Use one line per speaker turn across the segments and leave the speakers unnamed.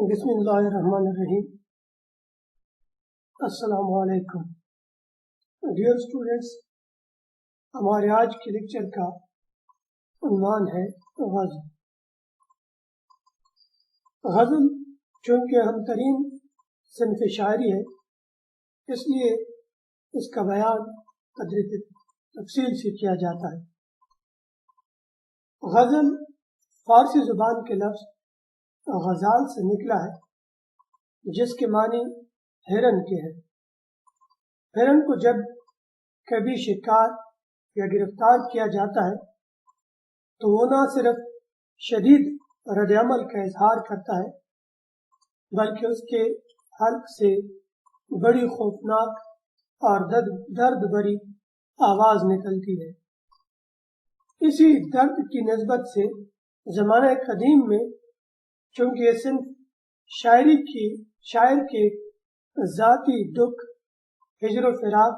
بسم اللہ الرحمن الرحیم۔ السلام علیکم ڈیئر اسٹوڈینٹس، ہمارے آج کے لیکچر کا عنوان ہے غزل۔ غزل چونکہ اہم ترین صنف شاعری ہے، اس لیے اس کا بیان قدر تفصیل سے کیا جاتا ہے۔ غزل فارسی زبان کے لفظ غزال سے نکلا ہے، جس کے معنی ہرن کے ہیں۔ ہرن کو جب کبھی شکار یا گرفتار کیا جاتا ہے تو وہ نہ صرف شدید رد عمل کا اظہار کرتا ہے، بلکہ اس کے حلق سے بڑی خوفناک اور درد بھری آواز نکلتی ہے۔ اسی درد کی نسبت سے زمانہ قدیم میں چونکہ یہ صنف شاعر کے ذاتی دکھ، ہجر و فراق،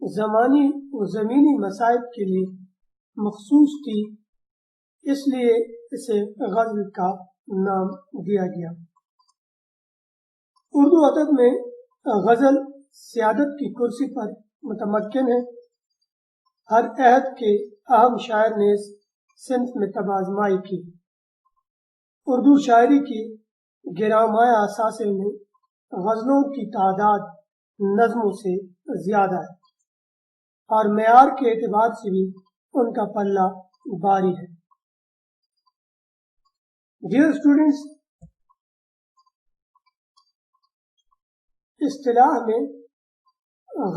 زمانی و زمینی مصائب کے لیے مخصوص تھی، اس لیے اسے غزل کا نام دیا گیا۔ اردو ادب میں غزل سیادت کی کرسی پر متمکن ہے۔ ہر عہد کے اہم شاعر نے اس صنف میں تبازمائی کی۔ اردو شاعری کی گرامایہ اثاثے میں غزلوں کی تعداد نظموں سے زیادہ ہے، اور معیار کے اعتبار سے بھی ان کا پلہ بھاری ہے۔ ڈیئر اسٹوڈینٹس، اصطلاح میں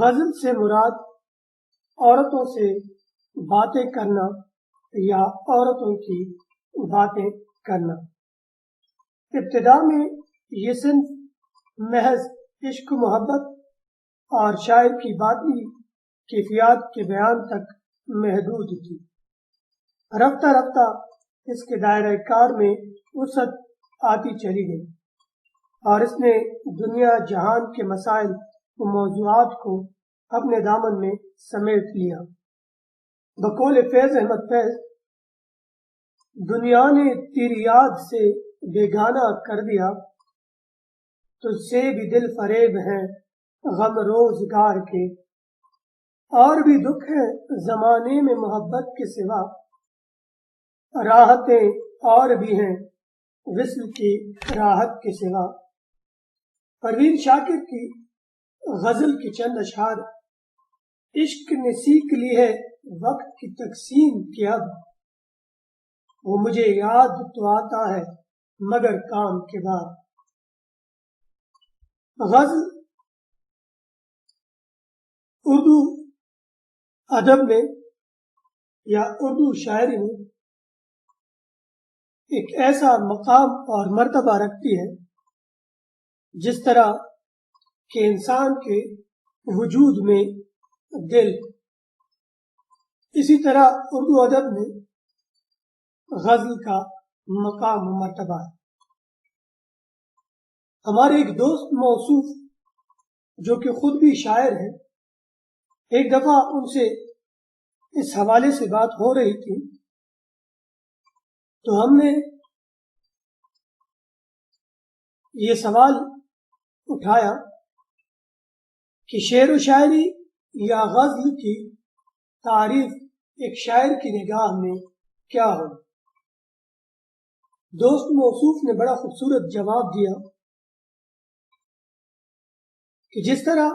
غزل سے مراد عورتوں سے باتیں کرنا یا عورتوں کی باتیں کرنا۔ ابتدا میں یہ صنف محض عشق و محبت اور شاعر کی باطنی کیفیات کے بیان تک محدود تھی۔ رفتہ رفتہ اس کے دائرہ کار میں وسعت آتی چلی گئی، اور اس نے دنیا جہان کے مسائل و موضوعات کو اپنے دامن میں سمیٹ لیا۔ بقول فیض احمد فیض، دنیا نے تیری یاد سے بیگانہ کر دیا، تجھ سے بھی دل فریب ہیں غم روزگار کے، اور بھی دکھ ہے زمانے میں محبت کے سوا، راحتیں اور بھی ہیں وصل کی راحت کے سوا۔ پروین شاکر کی غزل کی چند اشعار: عشق نے سیکھ لی ہے وقت کی تقسیم کی اب، وہ مجھے یاد تو آتا ہے مگر کام کے بعد۔ غزل اردو ادب میں یا اردو شاعری میں ایک ایسا مقام اور مرتبہ رکھتی ہے جس طرح کہ انسان کے وجود میں دل، اسی طرح اردو ادب میں غزل کا مقام و مرتبہ ہے۔ ہمارے ایک دوست موصوف جو کہ خود بھی شاعر ہیں، ایک دفعہ ان سے اس حوالے سے بات ہو رہی تھی تو ہم نے یہ سوال اٹھایا کہ شعر و شاعری یا غزل کی تعریف ایک شاعر کی نگاہ میں کیا ہو۔ دوست موصوف نے بڑا خوبصورت جواب دیا کہ جس طرح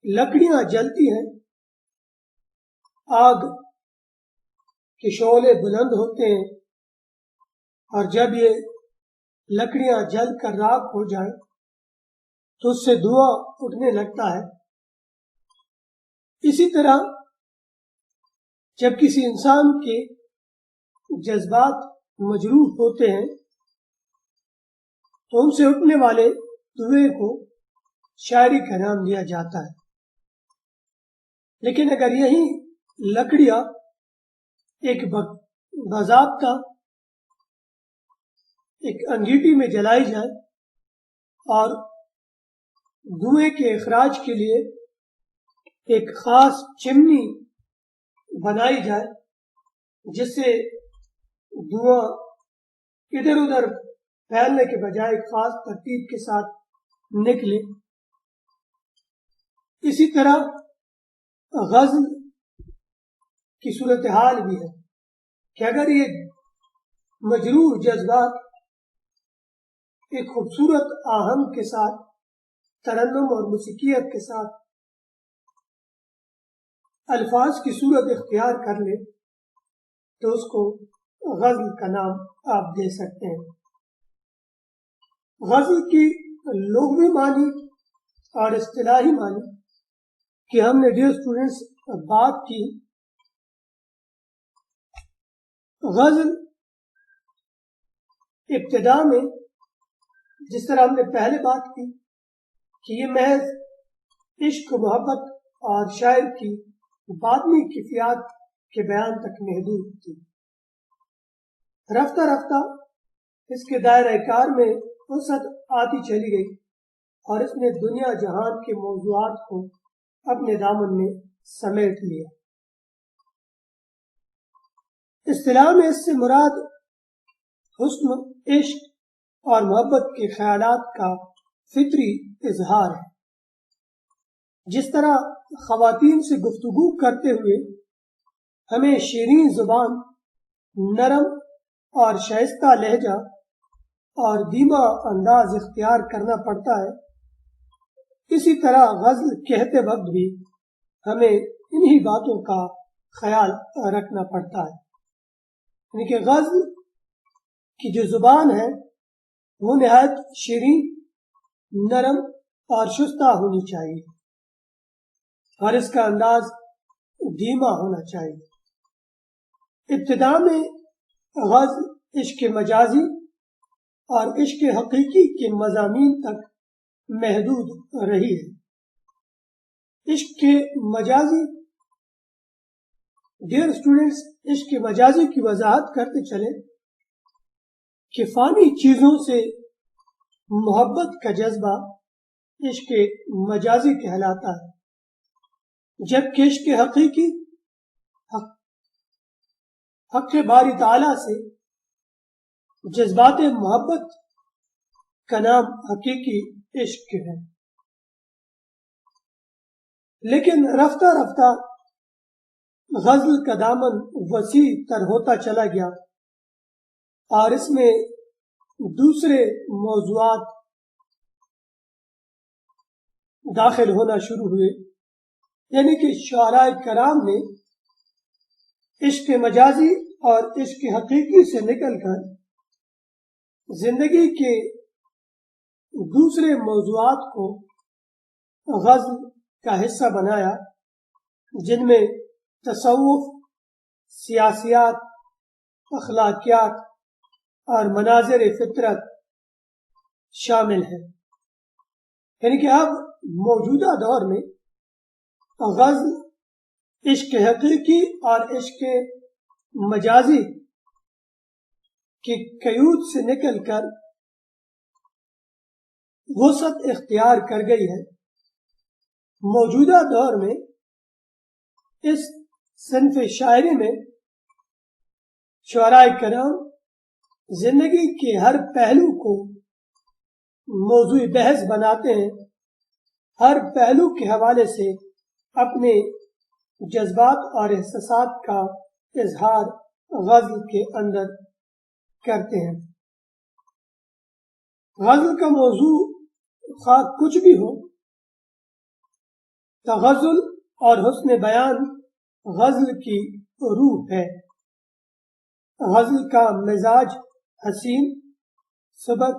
لکڑیاں جلتی ہیں، آگ کے شعلے بلند ہوتے ہیں، اور جب یہ لکڑیاں جل کر راکھ ہو جائیں تو اس سے دھواں اٹھنے لگتا ہے، اسی طرح جب کسی انسان کے جذبات مجروح ہوتے ہیں تو ان سے اٹھنے والے دھوئیں کو شاعری کا نام دیا جاتا ہے۔ لیکن اگر یہی لکڑیاں ایک باضابطہ ایک انگیٹھی میں جلائی جائے اور دھوئیں کے اخراج کے لیے ایک خاص چمنی بنائی جائے جس سے دھواں ادھر ادھر پھیلنے کے بجائے ایک خاص ترتیب کے ساتھ نکلے۔ اسی طرح غزل کی صورتحال بھی ہے کہ اگر یہ مجروح جذبات ایک خوبصورت آہنگ کے ساتھ، ترنم اور موسیقیت کے ساتھ الفاظ کی صورت اختیار کر لے تو اس کو غزل کا نام آپ دے سکتے ہیں۔ غزل کی لغوی معنی اور اصطلاحی معنی کہ ہم نے ڈیئر اسٹوڈنٹس بات کی۔ غزل ابتدا میں جس طرح ہم نے پہلے بات کی کہ یہ محض عشق و محبت اور شاعر کی باطنی کیفیات کے بیان تک محدود تھی، رفتہ رفتہ اس کے دائرہ کار میں وسعت آتی چلی گئی اور اس نے دنیا جہان کے موضوعات کو اپنے دامن میں سمیٹ لیا۔ اصطلاح میں اس سے مراد حسن، عشق اور محبت کے خیالات کا فطری اظہار ہے۔ جس طرح خواتین سے گفتگو کرتے ہوئے ہمیں شیریں زبان، نرم اور شائستہ لہجہ اور دھیما انداز اختیار کرنا پڑتا ہے، اسی طرح غزل کہتے وقت بھی ہمیں انہی باتوں کا خیال رکھنا پڑتا ہے، یعنی کہ غزل کی جو زبان ہے وہ نہایت شیریں، نرم اور شستہ ہونی چاہیے اور اس کا انداز دھیما ہونا چاہیے۔ ابتدا میں غزل عشق مجازی اور عشق حقیقی کے مضامین تک محدود رہی ہے۔ عشق مجازی، ڈیئر اسٹوڈنٹس، عشق مجازی کی وضاحت کرتے چلیں کہ فانی چیزوں سے محبت کا جذبہ عشق مجازی کہلاتا ہے، جبکہ عشق حقیقی حق باری تعالیٰ سے جذبات محبت کا نام حقیقی عشق ہے۔ لیکن رفتہ رفتہ غزل کا دامن وسیع تر ہوتا چلا گیا اور اس میں دوسرے موضوعات داخل ہونا شروع ہوئے، یعنی کہ شعراء کرام نے عشق مجازی اور عشق حقیقی سے نکل کر زندگی کے دوسرے موضوعات کو غزل کا حصہ بنایا، جن میں تصوف، سیاسیات، اخلاقیات اور مناظر فطرت شامل ہیں۔ یعنی کہ اب موجودہ دور میں غزل عشق حقیقی اور عشق مجازی کی قیود سے نکل کر وسعت اختیار کر گئی ہے۔ موجودہ دور میں اس صنف شاعری میں شعراء کرام زندگی کے ہر پہلو کو موضوع بحث بناتے ہیں، ہر پہلو کے حوالے سے اپنے جذبات اور احساسات کا اظہار غزل کے اندر کرتے ہیں۔ غزل کا موضوع خواہ کچھ بھی ہو، تغزل اور حسن بیان غزل کی روح ہے۔ غزل کا مزاج حسین، سبک،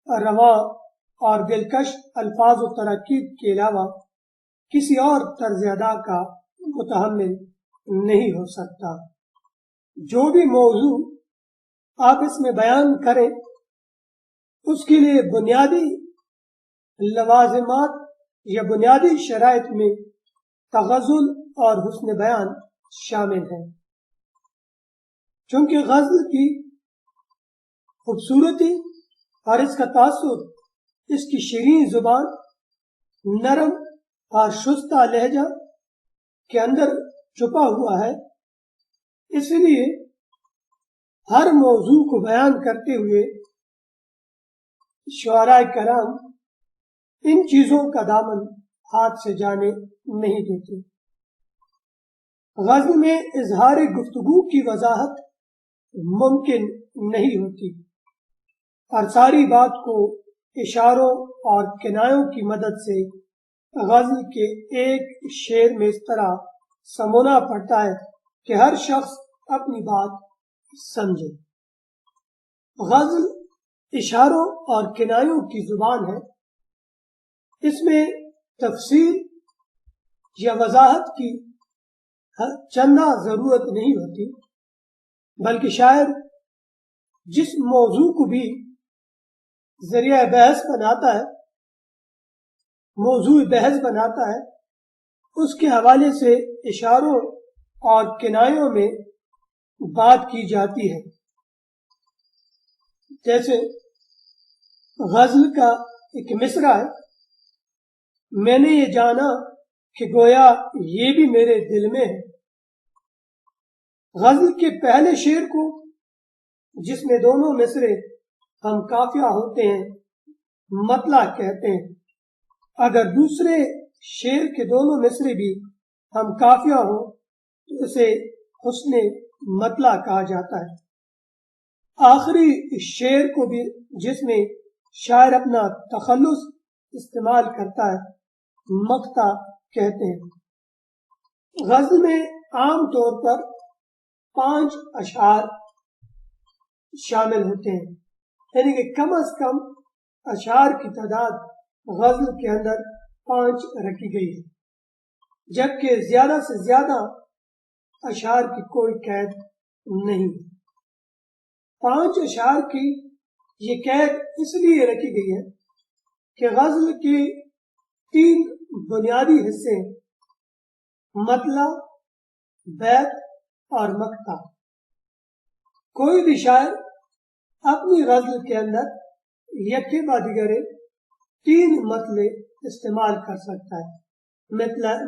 رواں اور دلکش الفاظ و تراکیب کے علاوہ کسی اور طرز ادا کا متحمل نہیں ہو سکتا۔ جو بھی موضوع آپ اس میں بیان کریں اس کے لیے بنیادی لوازمات یا بنیادی شرائط میں تغزل اور حسن بیان شامل ہیں۔ چونکہ غزل کی خوبصورتی اور اس کا تاثر اس کی شیریں زبان، نرم اور شستہ لہجہ کے اندر چھپا ہوا ہے، اس لیے ہر موضوع کو بیان کرتے ہوئے شعراء کرام ان چیزوں کا دامن ہاتھ سے جانے نہیں دیتے۔ غزل میں اظہار گفتگو کی وضاحت ممکن نہیں ہوتی اور ساری بات کو اشاروں اور کنایوں کی مدد سے غزل کے ایک شعر میں اس طرح سمونا پڑتا ہے کہ ہر شخص اپنی بات سمجھے۔ غزل اشاروں اور کنایوں کی زبان ہے۔ اس میں تفصیل یا وضاحت کی چندہ ضرورت نہیں ہوتی، بلکہ شاعر جس موضوع کو بھی ذریعہ بحث بناتا ہے، موضوع بحث بناتا ہے، اس کے حوالے سے اشاروں اور کنایوں میں بات کی جاتی ہے۔ جیسے غزل کا ایک مصرع ہے، میں نے یہ جانا کہ گویا یہ بھی میرے دل میں ہے۔ غزل کے پہلے شعر کو، جس میں دونوں مصرے ہم قافیہ ہوتے ہیں، مطلع کہتے ہیں۔ اگر دوسرے شعر کے دونوں مصرے بھی ہم قافیہ ہو تو اسے حسن مطلع کہا جاتا ہے۔ آخری شعر کو بھی، جس میں شاعر اپنا تخلص استعمال کرتا ہے، مقطع کہتے ہیں۔ غزل میں عام طور پر 5 اشعار شامل ہوتے ہیں، یعنی کہ کم از کم اشعار کی تعداد غزل کے اندر 5 رکھی گئی ہے، جبکہ زیادہ سے زیادہ اشعار کی کوئی قید نہیں۔ 5 اشعار کی یہ قید اس لیے رکھی گئی ہے کہ غزل کے 3 بنیادی حصے ہیں: مطلع، بیت اور مقطع۔ کوئی بھی شاعر اپنی غزل کے اندر یکے بعد دیگر 3 مطلع استعمال کر سکتا ہے: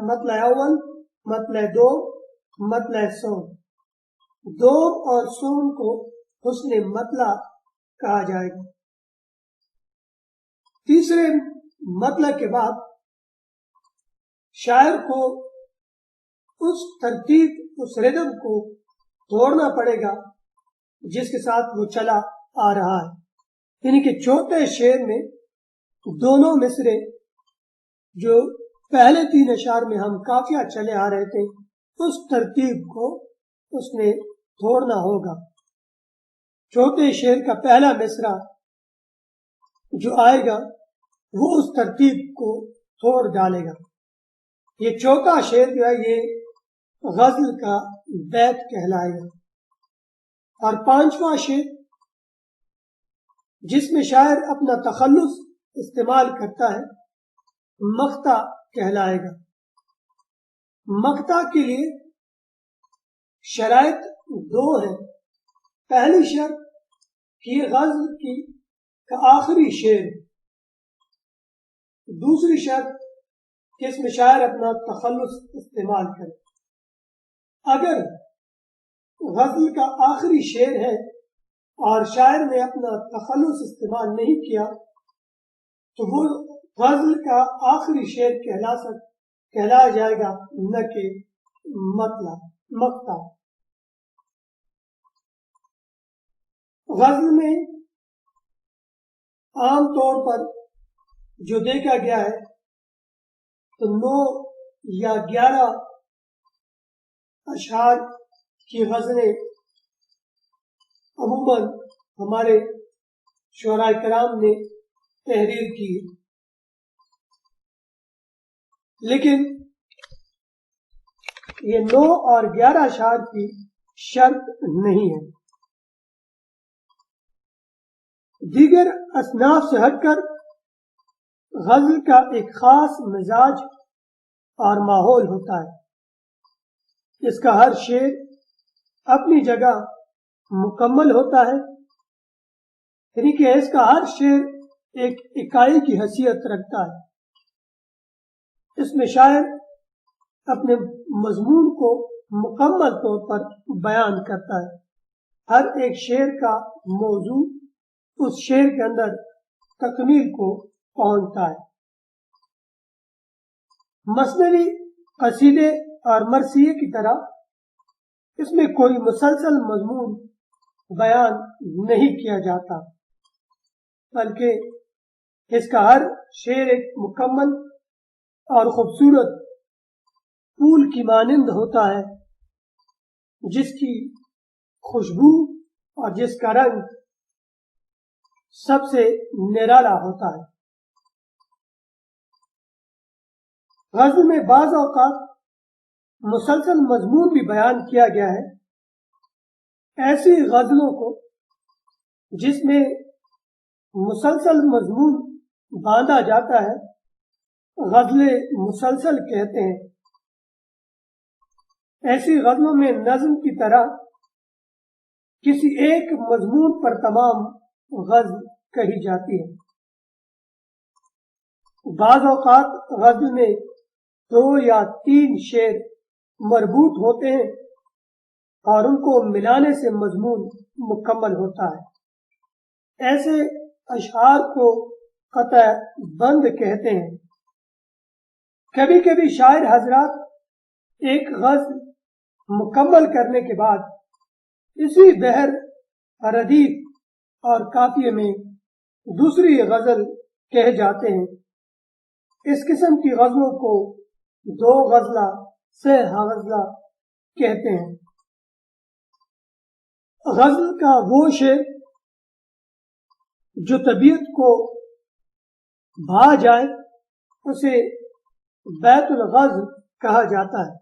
مطلع اول، مطلع دو، مطلع سوم۔ دوم اور سوم کو حسن مطلع کہا جائے گا۔ تیسرے مطلع کے بعد شاعر کو اس ترتیب، اس ردم کو توڑنا پڑے گا جس کے ساتھ وہ چلا آ رہا ہے، یعنی کہ چوتھے شعر میں دونوں مصرے جو پہلے 3 اشعار میں ہم قافیہ چلے آ رہے تھے، اس ترتیب کو اس نے توڑنا ہوگا۔ چوتھے شعر کا پہلا مصرع جو آئے گا وہ اس ترتیب کو توڑ ڈالے گا۔ یہ چوتھا شعر جو ہے یہ غزل کا بیت کہلائے گا، اور 5واں شعر جس میں شاعر اپنا تخلص استعمال کرتا ہے، مقطع کہلائے گا۔ مقطع کے لیے شرائط 2 ہیں۔ پہلی شرط کہ یہ غزل کا آخری شعر ہے۔ دوسری شرط کہ اس میں شاعر اپنا تخلص استعمال کرے۔ اگر غزل کا آخری شعر ہے اور شاعر نے اپنا تخلص استعمال نہیں کیا تو وہ غزل کا آخری شعر کہلایا جائے گا، نہ کہ مقطع۔ غزل میں عام طور پر جو دیکھا گیا ہے تو 9 یا 11 اشعار کی غزلیں عموماً ہمارے شعراء کرام نے تحریر کی، لیکن یہ 9 اور 11 اشعار کی شرط نہیں ہے۔ دیگر اصناف سے ہٹ کر غزل کا ایک خاص مزاج اور ماحول ہوتا ہے۔ اس کا ہر شعر اپنی جگہ مکمل ہوتا ہے، یعنی کہ اس کا ہر شعر ایک اکائی کی حیثیت رکھتا ہے۔ اس میں شاعر اپنے مضمون کو مکمل طور پر بیان کرتا ہے۔ ہر ایک شعر کا موضوع اس شعر کے اندر تکمیل کو پہنچتا ہے۔ مثنوی، قصیدے اور مرثیے کی طرح اس میں کوئی مسلسل مضمون بیان نہیں کیا جاتا، بلکہ اس کا ہر شعر ایک مکمل اور خوبصورت پھول کی مانند ہوتا ہے، جس کی خوشبو اور جس کا رنگ سب سے نرالا ہوتا ہے۔ غزل میں بعض اوقات مسلسل مضمون بھی بیان کیا گیا ہے۔ ایسی غزلوں کو جس میں مسلسل مضمون باندھا جاتا ہے غزل مسلسل کہتے ہیں۔ ایسی غزلوں میں نظم کی طرح کسی ایک مضمون پر تمام غزل کہی جاتی ہے۔ بعض اوقات غزل میں 2 یا 3 شعر مربوط ہوتے ہیں اور ان کو ملانے سے مضمون مکمل ہوتا ہے۔ ایسے اشعار کو قطع بند کہتے ہیں۔ کبھی کبھی شاعر حضرات ایک غزل مکمل کرنے کے بعد اسی بحر ردیف اور قافیے میں دوسری غزل کہہ جاتے ہیں۔ اس قسم کی غزلوں کو 2 غزلہ، 3 غزلہ کہتے ہیں۔ غزل کا وہ شعر جو طبیعت کو بھا جائے اسے بیت الغزل کہا جاتا ہے۔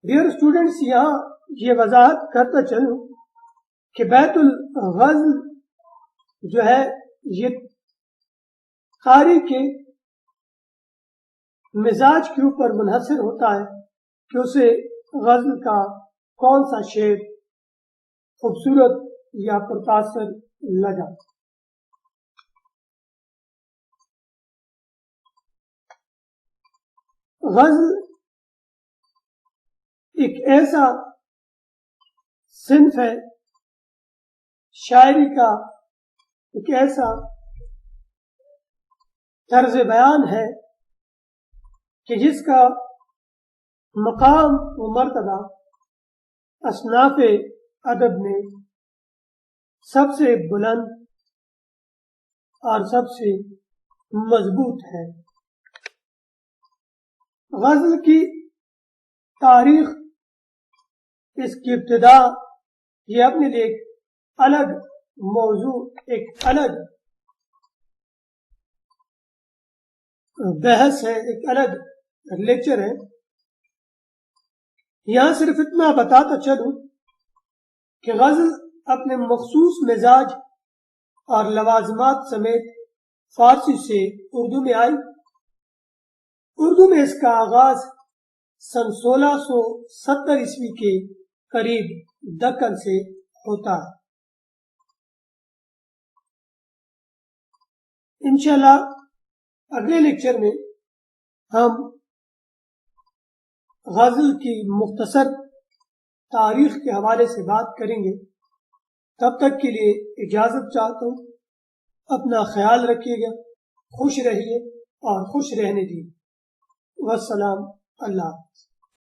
ڈیئر اسٹوڈنٹس، یہاں یہ وضاحت کرتا چلوں کہ بیت الغزل جو ہے یہ قاری کے مزاج کے اوپر منحصر ہوتا ہے کہ اسے غزل کا کون سا شعر خوبصورت یا پرتاثر لگا۔ غزل ایک ایسا صنف ہے، شاعری کا ایک ایسا طرز بیان ہے کہ جس کا مقام و مرتبہ اصناف ادب میں سب سے بلند اور سب سے مضبوط ہے۔ غزل کی تاریخ، اس کی ابتدا، یہ اپنے لیے ایک الگ موضوع، ایک الگ بحث ہے، ایک الگ لیکچر ہے۔ یہاں صرف اتنا بتاتا چلوں کہ غزل اپنے مخصوص مزاج اور لوازمات سمیت فارسی سے اردو میں آئی۔ اردو میں اس کا آغاز سن 1670 عیسوی کے قریب دکن سے ہوتا ہے۔ انشاءاللہ اگلے لیکچر میں ہم غزل کی مختصر تاریخ کے حوالے سے بات کریں گے۔ تب تک کے لیے اجازت چاہتا ہوں۔ اپنا خیال رکھیے گا، خوش رہیے اور خوش رہنے دیجیے۔ والسلام، اللہ حافظ۔